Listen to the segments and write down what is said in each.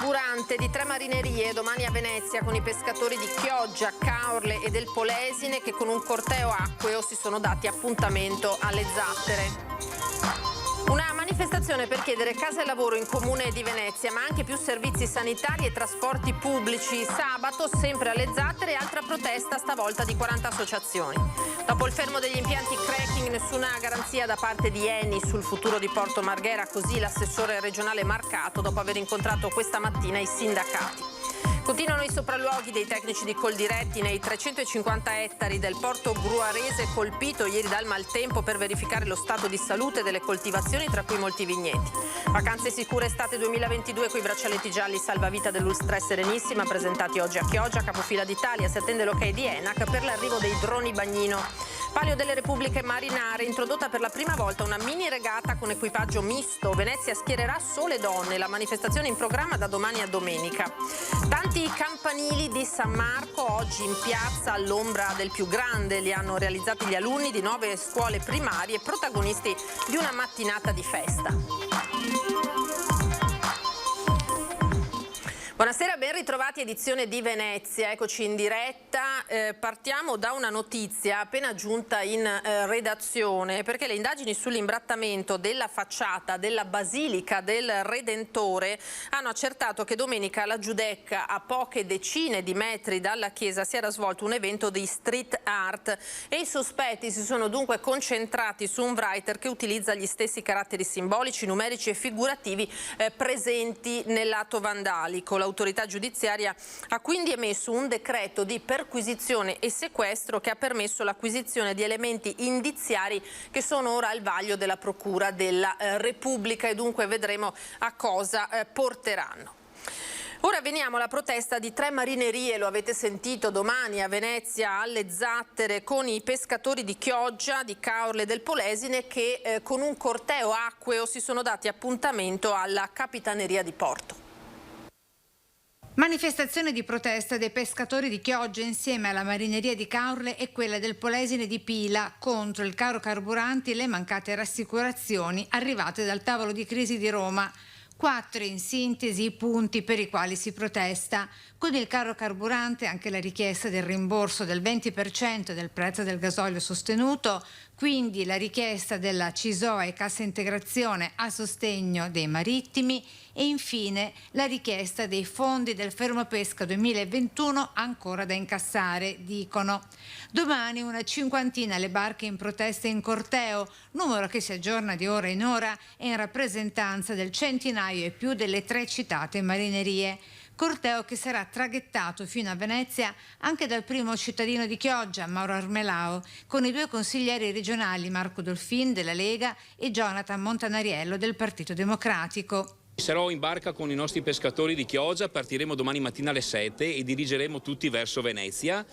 carburante di 3 marinerie domani a Venezia con i pescatori di Chioggia, Caorle e del Polesine che con un corteo acqueo si sono dati appuntamento alle Zattere. Una manifestazione per chiedere casa e lavoro in comune di Venezia, ma anche più servizi sanitari e trasporti pubblici. Sabato, sempre alle Zattere, altra protesta, stavolta di 40 associazioni. Dopo il fermo degli impianti cracking, nessuna garanzia da parte di Eni sul futuro di Porto Marghera, così l'assessore regionale Marcato, dopo aver incontrato questa mattina i sindacati. Continuano i sopralluoghi dei tecnici di Coldiretti nei 350 ettari del porto gruarese colpito ieri dal maltempo per verificare lo stato di salute delle coltivazioni, tra cui molti vigneti. Vacanze sicure estate 2022 con i braccialetti gialli salvavita dell'Ulstra Serenissima presentati oggi a Chioggia, capofila d'Italia. Si attende l'ok di ENAC per l'arrivo dei droni bagnino. Palio delle Repubbliche Marinare, introdotta per la prima volta una mini regata con equipaggio misto. Venezia schiererà sole donne, la manifestazione in programma da domani a domenica. Tanti campanili di San Marco oggi in piazza all'ombra del più grande, li hanno realizzati gli alunni di 9 scuole primarie, protagonisti di una mattinata di festa. Buonasera, ben ritrovati, edizione di Venezia, eccoci in diretta. Partiamo da una notizia appena giunta in redazione, perché le indagini sull'imbrattamento della facciata della Basilica del Redentore hanno accertato che domenica alla Giudecca, a poche decine di metri dalla chiesa, si era svolto un evento di street art e i sospetti si sono dunque concentrati su un writer che utilizza gli stessi caratteri simbolici, numerici e figurativi presenti nell'atto vandalico. L'autorità giudiziaria ha quindi emesso un decreto di perquisizione e sequestro che ha permesso l'acquisizione di elementi indiziari che sono ora al vaglio della Procura della Repubblica e dunque vedremo a cosa porteranno. Ora veniamo alla protesta di 3 marinerie, lo avete sentito, domani a Venezia alle Zattere con i pescatori di Chioggia, di Caorle e del Polesine che con un corteo acqueo si sono dati appuntamento alla Capitaneria di Porto. Manifestazione di protesta dei pescatori di Chioggia insieme alla marineria di Caorle e quella del Polesine di Pila contro il caro carburanti e le mancate rassicurazioni arrivate dal tavolo di crisi di Roma. 4 in sintesi i punti per i quali si protesta. Con il caro carburante anche la richiesta del rimborso del 20% del prezzo del gasolio sostenuto, quindi la richiesta della CISOA e Cassa Integrazione a sostegno dei marittimi e infine la richiesta dei fondi del fermo pesca 2021 ancora da incassare, dicono. Domani una cinquantina le barche in protesta in corteo, numero che si aggiorna di ora in ora e in rappresentanza del centinaio e più delle 3 citate marinerie. Corteo che sarà traghettato fino a Venezia anche dal primo cittadino di Chioggia, Mauro Armelao, con i 2 consiglieri regionali Marco Dolfin della Lega e Jonathan Montanariello del Partito Democratico. Sarò in barca con i nostri pescatori di Chioggia, partiremo domani mattina alle 7 e dirigeremo tutti verso Venezia.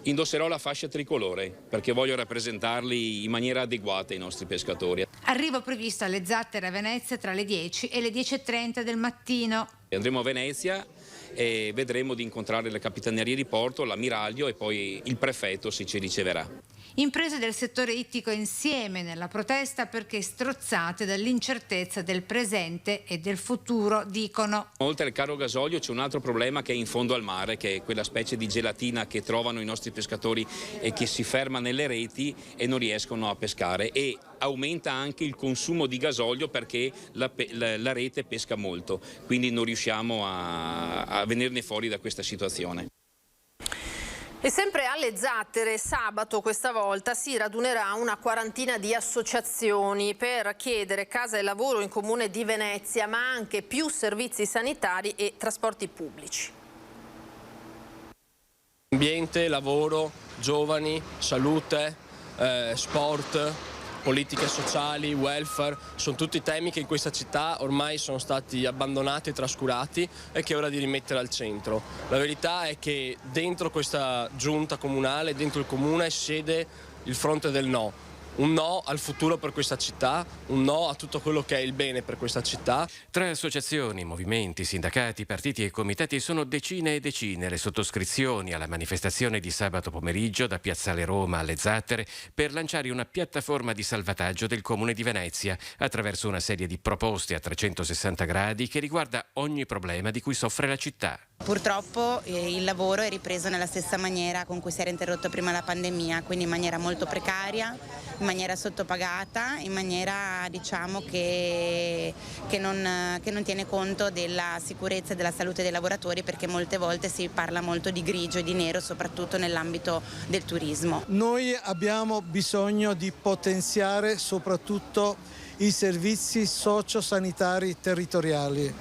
Indosserò la fascia tricolore perché voglio rappresentarli in maniera adeguata i nostri pescatori. Arrivo previsto alle Zattere a Venezia tra le 10 e le 10:30 del mattino. Andremo a Venezia e vedremo di incontrare la Capitaneria di Porto, l'ammiraglio e poi il prefetto se ci riceverà. Imprese del settore ittico insieme nella protesta perché strozzate dall'incertezza del presente e del futuro, dicono. Oltre al caro gasolio c'è un altro problema che è in fondo al mare, che è quella specie di gelatina che trovano i nostri pescatori e che si ferma nelle reti e non riescono a pescare, e aumenta anche il consumo di gasolio perché la rete pesca molto, quindi non riusciamo a venirne fuori da questa situazione. E sempre alle Zattere, sabato questa volta si radunerà una quarantina di associazioni per chiedere casa e lavoro in comune di Venezia, ma anche più servizi sanitari e trasporti pubblici. Ambiente, lavoro, giovani, salute, sport, politiche sociali, welfare, sono tutti temi che in questa città ormai sono stati abbandonati e trascurati e che è ora di rimettere al centro. La verità è che dentro questa giunta comunale, dentro il comune, siede il fronte del no. un no al futuro per questa città, un no a tutto quello che è il bene per questa città. Tra associazioni, movimenti, sindacati, partiti e comitati sono decine e decine le sottoscrizioni alla manifestazione di sabato pomeriggio da Piazzale Roma alle Zattere per lanciare una piattaforma di salvataggio del Comune di Venezia attraverso una serie di proposte a 360 gradi che riguarda ogni problema di cui soffre la città. Purtroppo il lavoro è ripreso nella stessa maniera con cui si era interrotto prima la pandemia, quindi in maniera molto precaria, in maniera sottopagata, in maniera diciamo che non tiene conto della sicurezza e della salute dei lavoratori, perché molte volte si parla molto di grigio e di nero, soprattutto nell'ambito del turismo. Noi abbiamo bisogno di potenziare soprattutto i servizi sociosanitari territoriali.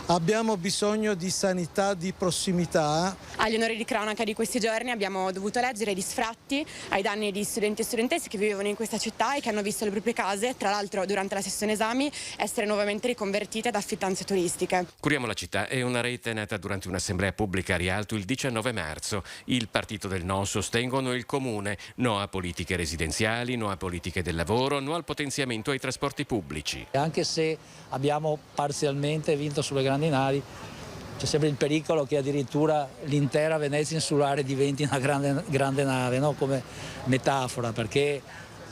Abbiamo bisogno di sanità di prossimità. Agli onori di cronaca di questi giorni abbiamo dovuto leggere di sfratti ai danni di studenti e studentesse che vivevano in questa città e che hanno visto le proprie case, tra l'altro durante la sessione esami, essere nuovamente riconvertite ad affittanze turistiche. Curiamo la città è una rete nata durante un'assemblea pubblica a Rialto il 19 marzo. Il partito del no sostengono il comune, no a politiche residenziali, no a politiche del lavoro, no al potenziamento ai trasporti pubblici. Anche se abbiamo parzialmente vinto sulle grandi navi, c'è sempre il pericolo che addirittura l'intera Venezia insulare diventi una grande nave, no? Come metafora, perché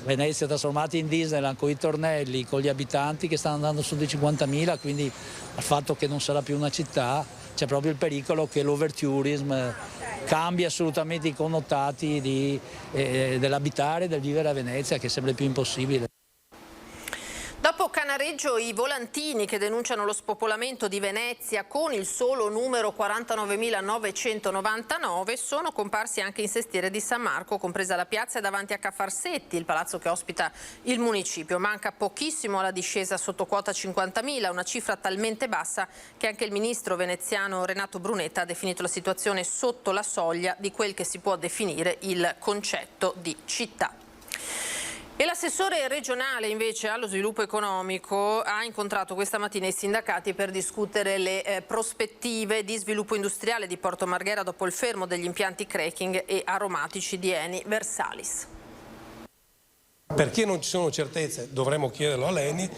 Venezia è trasformata in Disneyland con i tornelli, con gli abitanti che stanno andando su di 50.000, quindi al fatto che non sarà più una città c'è proprio il pericolo che l'overtourism cambi assolutamente i connotati dell'abitare e del vivere a Venezia, che è sempre più impossibile. Dopo Canareggio, i volantini che denunciano lo spopolamento di Venezia con il solo numero 49.999 sono comparsi anche in Sestiere di San Marco, compresa la piazza davanti a Ca' Farsetti, il palazzo che ospita il municipio. Manca pochissimo alla discesa sotto quota 50.000, una cifra talmente bassa che anche il ministro veneziano Renato Brunetta ha definito la situazione sotto la soglia di quel che si può definire il concetto di città. E l'assessore regionale invece allo sviluppo economico ha incontrato questa mattina i sindacati per discutere le prospettive di sviluppo industriale di Porto Marghera dopo il fermo degli impianti cracking e aromatici di Eni Versalis. Perché non ci sono certezze, dovremmo chiederlo a Leni.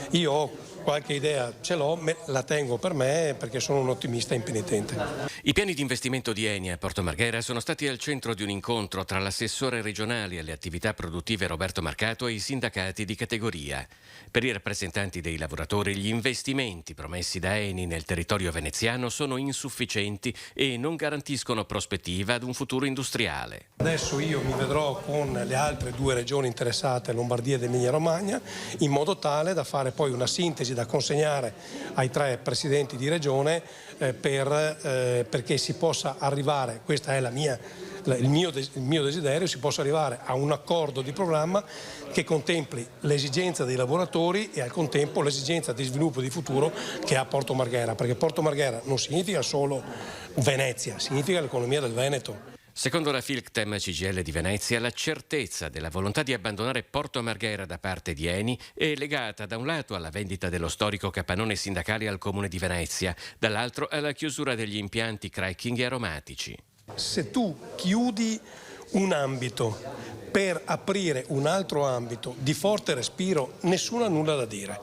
Io ho qualche idea, ce l'ho, la tengo per me perché sono un ottimista impenitente. I piani di investimento di Eni a Porto Marghera sono stati al centro di un incontro tra l'assessore regionale alle attività produttive Roberto Marcato e i sindacati di categoria. Per i rappresentanti dei lavoratori gli investimenti promessi da Eni nel territorio veneziano sono insufficienti e non garantiscono prospettiva ad un futuro industriale. Adesso io mi vedrò con le altre due regioni interessate, Lombardia ed Emilia Romagna, in modo tale da fare poi una sintesi da consegnare ai tre presidenti di regione perché si possa arrivare, questa è il mio desiderio, si possa arrivare a un accordo di programma che contempli l'esigenza dei lavoratori e al contempo l'esigenza di sviluppo di futuro che ha Porto Marghera, perché Porto Marghera non significa solo Venezia, significa l'economia del Veneto. Secondo la Filctem CGIL di Venezia, la certezza della volontà di abbandonare Porto Marghera da parte di Eni è legata da un lato alla vendita dello storico capannone sindacale al Comune di Venezia, dall'altro alla chiusura degli impianti cracking e aromatici. Se tu chiudi un ambito per aprire un altro ambito di forte respiro, nessuno ha nulla da dire.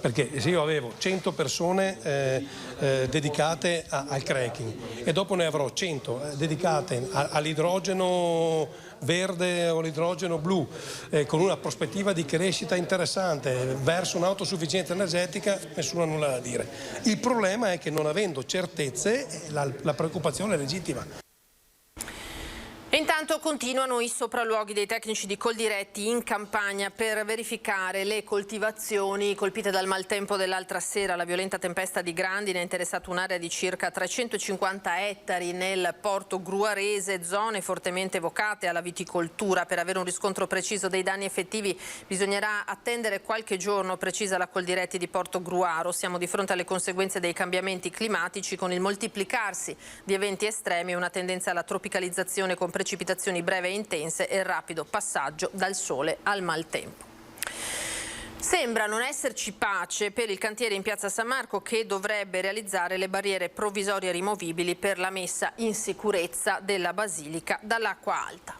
Perché se io avevo 100 persone dedicate al cracking e dopo ne avrò 100 dedicate all'idrogeno verde o l'idrogeno blu, con una prospettiva di crescita interessante verso un'autosufficienza energetica, nessuno ha nulla da dire. Il problema è che non avendo certezze la preoccupazione è legittima. Intanto continuano i sopralluoghi dei tecnici di Coldiretti in campagna per verificare le coltivazioni colpite dal maltempo dell'altra sera. La violenta tempesta di grandine ha interessato un'area di circa 350 ettari nel porto gruarese, zone fortemente evocate alla viticoltura. Per avere un riscontro preciso dei danni effettivi bisognerà attendere qualche giorno, precisa la Coldiretti di Porto Gruaro. Siamo di fronte alle conseguenze dei cambiamenti climatici con il moltiplicarsi di eventi estremi e una tendenza alla tropicalizzazione con precipitazioni brevi e intense e il rapido passaggio dal sole al maltempo. Sembra non esserci pace per il cantiere in piazza San Marco che dovrebbe realizzare le barriere provvisorie rimovibili per la messa in sicurezza della basilica dall'acqua alta.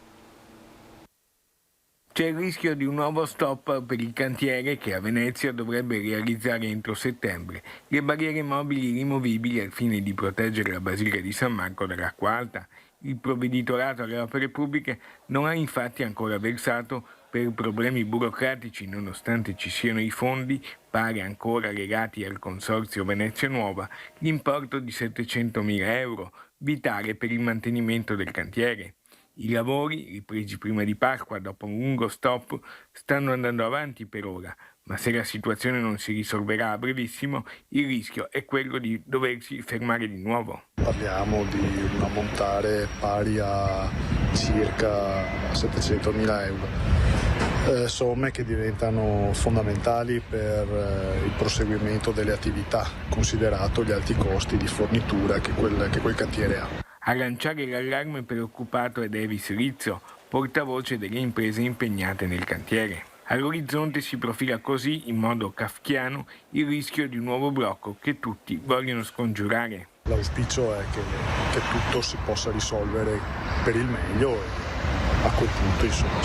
C'è il rischio di un nuovo stop per il cantiere che a Venezia dovrebbe realizzare entro settembre le barriere mobili rimovibili al fine di proteggere la Basilica di San Marco dall'acqua alta. Il provveditorato alle opere pubbliche non ha infatti ancora versato per problemi burocratici, nonostante ci siano i fondi, pari ancora legati al Consorzio Venezia Nuova, l'importo di 700.000 euro, vitale per il mantenimento del cantiere. I lavori, ripresi prima di Pasqua dopo un lungo stop, stanno andando avanti per ora, ma se la situazione non si risolverà a brevissimo, il rischio è quello di doversi fermare di nuovo. Parliamo di un ammontare pari a circa 700.000 euro, somme che diventano fondamentali per il proseguimento delle attività, considerato gli alti costi di fornitura che quel cantiere ha. A lanciare l'allarme preoccupato è Davis Rizzo, portavoce delle imprese impegnate nel cantiere. All'orizzonte si profila così, in modo kafkiano, il rischio di un nuovo blocco che tutti vogliono scongiurare. L'auspicio è che tutto si possa risolvere per il meglio e a quel punto insomma,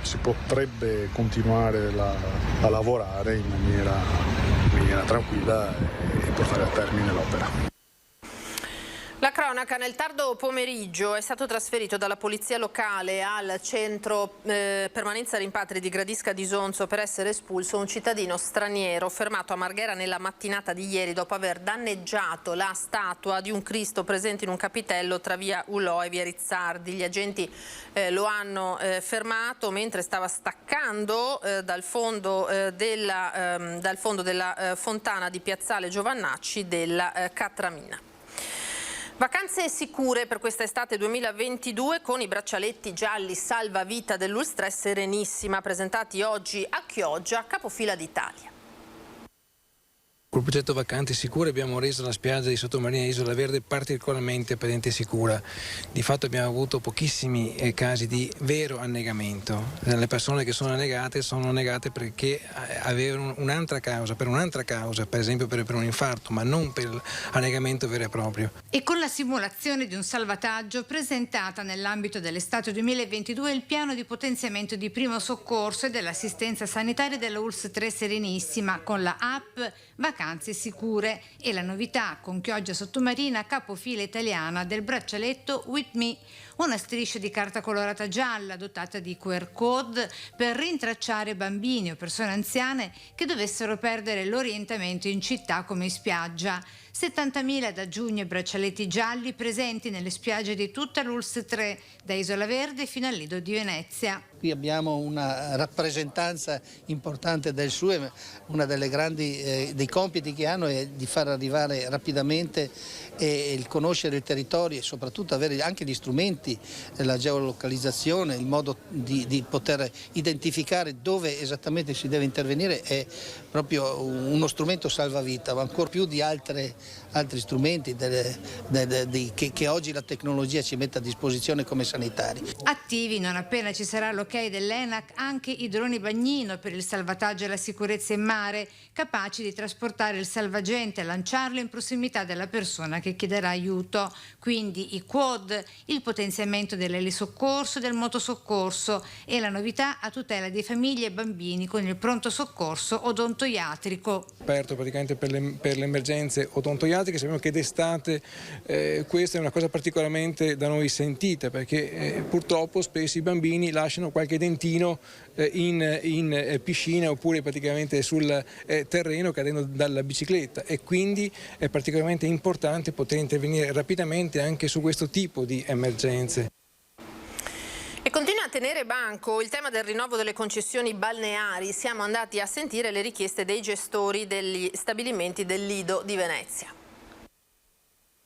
si potrebbe continuare a lavorare in maniera tranquilla e portare a termine l'opera. La cronaca: nel tardo pomeriggio è stato trasferito dalla polizia locale al centro permanenza rimpatri di Gradisca di Sonzo per essere espulso un cittadino straniero fermato a Marghera nella mattinata di ieri dopo aver danneggiato la statua di un Cristo presente in un capitello tra via Ulò e via Rizzardi. Gli agenti lo hanno fermato mentre stava staccando dal fondo della fontana di Piazzale Giovannacci della Catramina. Vacanze sicure per quest'estate 2022 con i braccialetti gialli salvavita dell'Ulstre Serenissima, presentati oggi a Chioggia, capofila d'Italia. Col progetto Vacanze Sicure abbiamo reso la spiaggia di Sottomarina Isola Verde particolarmente presente e sicura. Di fatto abbiamo avuto pochissimi casi di vero annegamento. Le persone che sono annegate perché avevano un'altra causa, per esempio per un infarto, ma non per annegamento vero e proprio. E con la simulazione di un salvataggio presentata nell'ambito dell'estate 2022 il piano di potenziamento di primo soccorso e dell'assistenza sanitaria della Ulstre Serenissima con la app Vacanze Sicure e la novità con Chioggia Sottomarina, capofila italiana del braccialetto With Me, una striscia di carta colorata gialla dotata di QR code per rintracciare bambini o persone anziane che dovessero perdere l'orientamento in città come in spiaggia. 70.000 da giugno i braccialetti gialli presenti nelle spiagge di tutta l'Ulstre, da Isola Verde fino al Lido di Venezia. Qui abbiamo una rappresentanza importante del SUE, una delle grandi dei compiti che hanno è di far arrivare rapidamente il conoscere il territorio e soprattutto avere anche gli strumenti, la geolocalizzazione, il modo di poter identificare dove esattamente si deve intervenire è proprio uno strumento salvavita, ma ancora più di altri strumenti che oggi la tecnologia ci mette a disposizione come sanitari. Attivi, non appena ci sarà l'ok dell'ENAC, anche i droni bagnino per il salvataggio e la sicurezza in mare, capaci di trasportare il salvagente e lanciarlo in prossimità della persona che chiederà aiuto. Quindi i quad, il potenziamento dell'elisoccorso e del motosoccorso e la novità a tutela di famiglie e bambini con il pronto soccorso odontoiatrico. Aperto praticamente per le emergenze odontoiatriche. Sappiamo che d'estate questa è una cosa particolarmente da noi sentita, perché purtroppo spesso i bambini lasciano qualche dentino in piscina oppure praticamente sul terreno cadendo dalla bicicletta, e quindi è particolarmente importante poter intervenire rapidamente anche su questo tipo di emergenze. E continua a tenere banco il tema del rinnovo delle concessioni balneari. Siamo andati a sentire le richieste dei gestori degli stabilimenti del Lido di Venezia.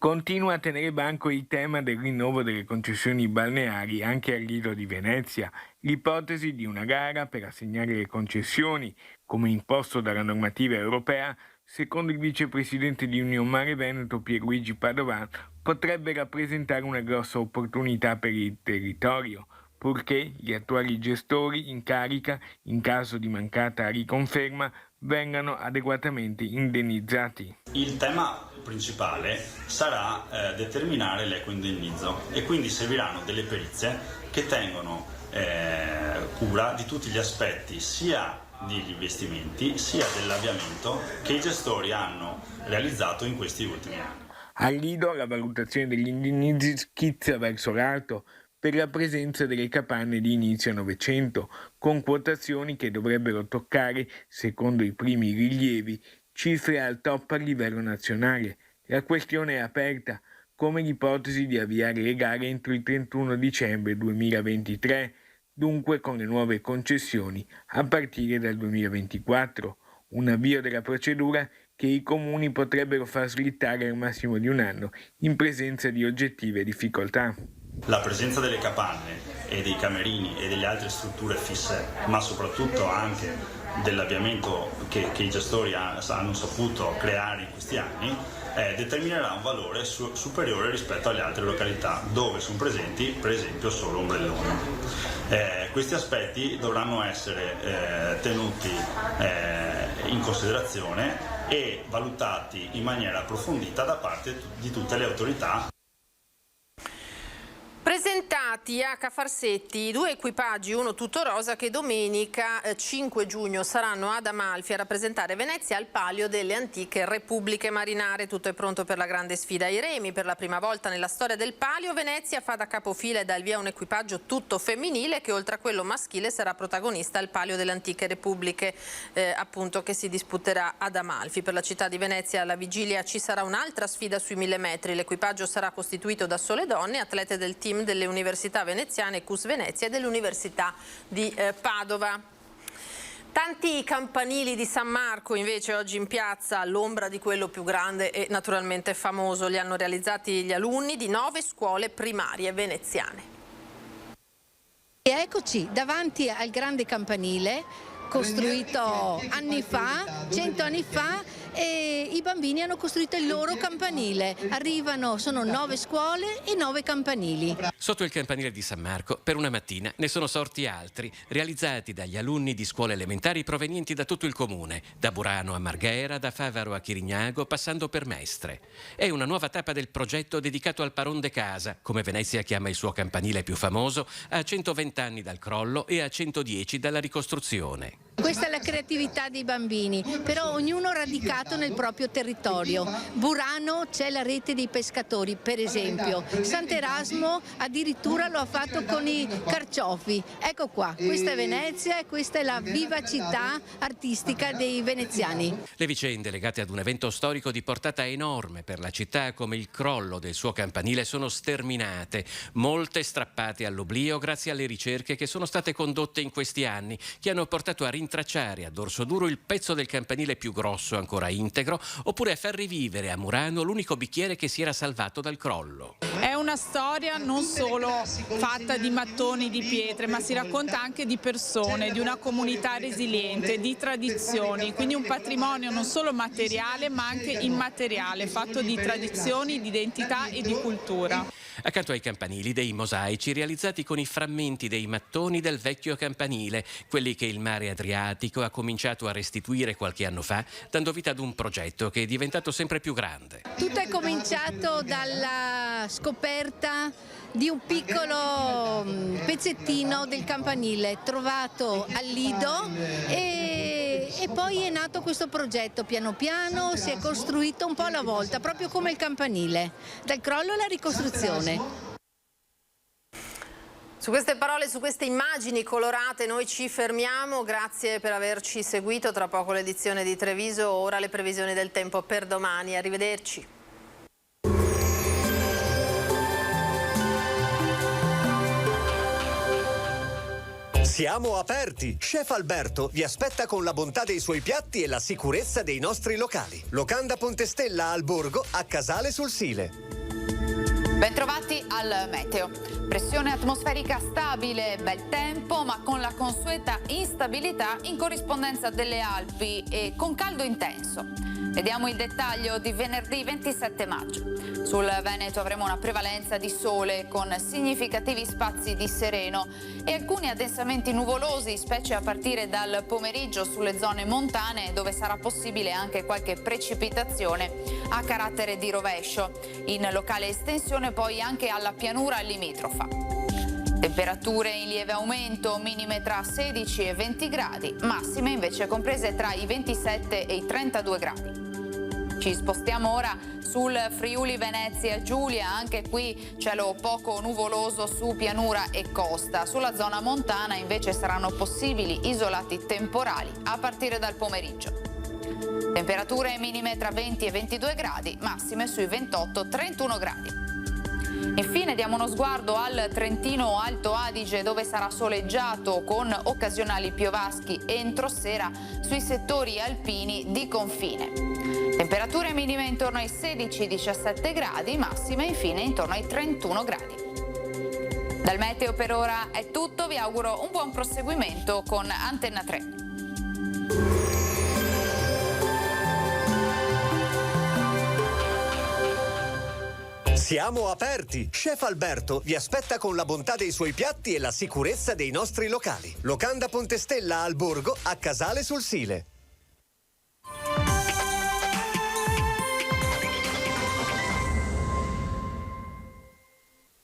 Continua a tenere banco il tema del rinnovo delle concessioni balneari anche al Lido di Venezia. L'ipotesi di una gara per assegnare le concessioni, come imposto dalla normativa europea, secondo il vicepresidente di Union Mare Veneto Pierluigi Padovan, potrebbe rappresentare una grossa opportunità per il territorio, purché gli attuali gestori in carica, in caso di mancata riconferma, vengano adeguatamente indennizzati. Il tema principale sarà determinare l'equo indennizzo, e quindi serviranno delle perizie che tengono cura di tutti gli aspetti sia degli investimenti sia dell'avviamento che i gestori hanno realizzato in questi ultimi anni. Al Lido la valutazione degli indennizzi schizza verso l'alto per la presenza delle capanne di inizio Novecento, con quotazioni che dovrebbero toccare, secondo i primi rilievi, cifre al top a livello nazionale. La questione è aperta, come l'ipotesi di avviare le gare entro il 31 dicembre 2023, dunque con le nuove concessioni a partire dal 2024, un avvio della procedura che i comuni potrebbero far slittare al massimo di un anno in presenza di oggettive difficoltà. La presenza delle capanne e dei camerini e delle altre strutture fisse, ma soprattutto anche dell'avviamento che i gestori hanno saputo creare in questi anni, determinerà un valore superiore rispetto alle altre località dove sono presenti per esempio solo ombrelloni. Questi aspetti dovranno essere tenuti in considerazione e valutati in maniera approfondita da parte di tutte le autorità. Presentati a Cafarsetti 2 equipaggi, uno tutto rosa, che domenica 5 giugno saranno ad Amalfi a rappresentare Venezia al Palio delle Antiche Repubbliche Marinare. Tutto è pronto per la grande sfida ai remi. Per la prima volta nella storia del Palio, Venezia fa da capofila e dà il via a un equipaggio tutto femminile che oltre a quello maschile sarà protagonista al Palio delle Antiche Repubbliche, appunto, che si disputerà ad Amalfi. Per la città di Venezia alla vigilia ci sarà un'altra sfida sui 1000 metri. L'equipaggio sarà costituito da sole donne, atlete del team delle università veneziane CUS Venezia e dell'Università di Padova. Tanti campanili di San Marco invece oggi in piazza all'ombra di quello più grande e naturalmente famoso. Li hanno realizzati gli alunni di 9 scuole primarie veneziane. E eccoci davanti al grande campanile costruito anni fa, 100 anni fa, e i bambini hanno costruito il loro campanile. Sono 9 scuole e 9 campanili. Sotto il campanile di San Marco, per una mattina, ne sono sorti altri, realizzati dagli alunni di scuole elementari provenienti da tutto il comune, da Burano a Marghera, da Favaro a Chirignago, passando per Mestre. È una nuova tappa del progetto dedicato al Paron de Casa, come Venezia chiama il suo campanile più famoso, a 120 anni dal crollo e a 110 dalla ricostruzione. Questa è la creatività dei bambini, però ognuno radicato nel proprio territorio. Burano c'è la rete dei pescatori, per esempio. Sant'Erasmo addirittura lo ha fatto con i carciofi. Ecco qua, questa è Venezia e questa è la vivacità artistica dei veneziani. Le vicende legate ad un evento storico di portata enorme per la città, come il crollo del suo campanile, sono sterminate, molte strappate all'oblio grazie alle ricerche che sono state condotte in questi anni, che hanno portato a rintracciare a dorso duro il pezzo del campanile più grosso ancora integro, oppure a far rivivere a Murano l'unico bicchiere che si era salvato dal crollo. È una storia non solo fatta di mattoni, di pietre, ma si racconta anche di persone, di una comunità resiliente, di tradizioni, quindi un patrimonio non solo materiale ma anche immateriale, fatto di tradizioni, di identità e di cultura. Accanto ai campanili, dei mosaici realizzati con i frammenti dei mattoni del vecchio campanile, quelli che il mare Adriatico ha cominciato a restituire qualche anno fa, dando vita ad un progetto che è diventato sempre più grande. Tutto è cominciato dalla scoperta di un piccolo pezzettino del campanile trovato al Lido e poi è nato questo progetto. Piano piano si è costruito un po' alla volta, proprio come il campanile, dal crollo alla ricostruzione. Su queste parole, su queste immagini colorate noi ci fermiamo. Grazie per averci seguito. Tra poco l'edizione di Treviso, ora le previsioni del tempo per domani. Arrivederci. Siamo aperti! Chef Alberto vi aspetta con la bontà dei suoi piatti e la sicurezza dei nostri locali. Locanda Pontestella al Borgo, a Casale sul Sile. Bentrovati al meteo. Pressione atmosferica stabile, bel tempo, ma con la consueta instabilità in corrispondenza delle Alpi e con caldo intenso. Vediamo il dettaglio di venerdì 27 maggio. Sul Veneto avremo una prevalenza di sole con significativi spazi di sereno e alcuni addensamenti nuvolosi, specie a partire dal pomeriggio sulle zone montane, dove sarà possibile anche qualche precipitazione a carattere di rovescio. In locale estensione poi anche alla pianura limitrofa. Temperature in lieve aumento, minime tra 16 e 20 gradi, massime invece comprese tra i 27 e i 32 gradi. Ci spostiamo ora sul Friuli Venezia Giulia, anche qui cielo poco nuvoloso su pianura e costa. Sulla zona montana invece saranno possibili isolati temporali a partire dal pomeriggio. Temperature minime tra 20 e 22 gradi, massime sui 28-31 gradi. Infine diamo uno sguardo al Trentino Alto Adige, dove sarà soleggiato con occasionali piovaschi entro sera sui settori alpini di confine. Temperature minime intorno ai 16-17 gradi, massime infine intorno ai 31 gradi. Dal meteo per ora è tutto, vi auguro un buon proseguimento con Antenna 3. Siamo aperti! Chef Alberto vi aspetta con la bontà dei suoi piatti e la sicurezza dei nostri locali. Locanda Pontestella al Borgo, a Casale sul Sile.